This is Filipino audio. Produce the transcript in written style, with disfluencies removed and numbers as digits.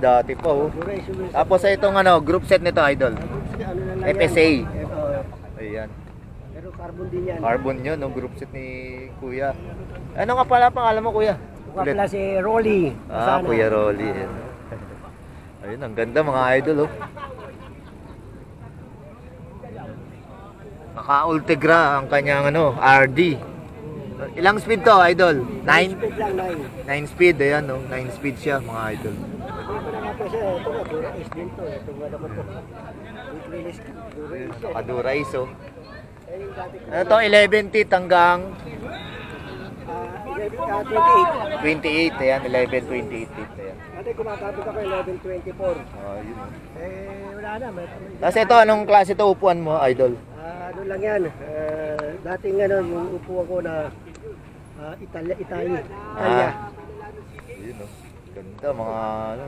dati pa oh. Tapos itong ano, group set nito idol. Ano na lang FSA. yan. Ayan. Pero carbon din yan. Carbon yun, no, group set ni Kuya. Ano nga pala pangalan mo Kuya? Mukha pala si Rolly. Ah, Masana. Kuya Rolly. Ayan. Ayun, ang ganda mga idol oh. Naka-Ultegra ang kanyang ano, RD. Ilang speed to, idol? 9? Speed lang, 9 9. speed, ayan no. 9 speed siya mga idol. Ito na nga po siya. Ito na, Dura-Ace din to. Ito nga naman to. Release ka. Dura-Ace. Naka-Dura-Ace oh. Eh, yung dati ko. Ano to, 11 teeth hanggang 28. 28, ayan, 11, 28 teeth, ayan. Dati kumakabit ako 11.24. Oh, yun oh. Wala na. Tapos ito, anong klase to upuan mo, idol? Ano lang yan. Dating ano, yung upuan ko na Italia. Yun oh. Ganda, mga ano.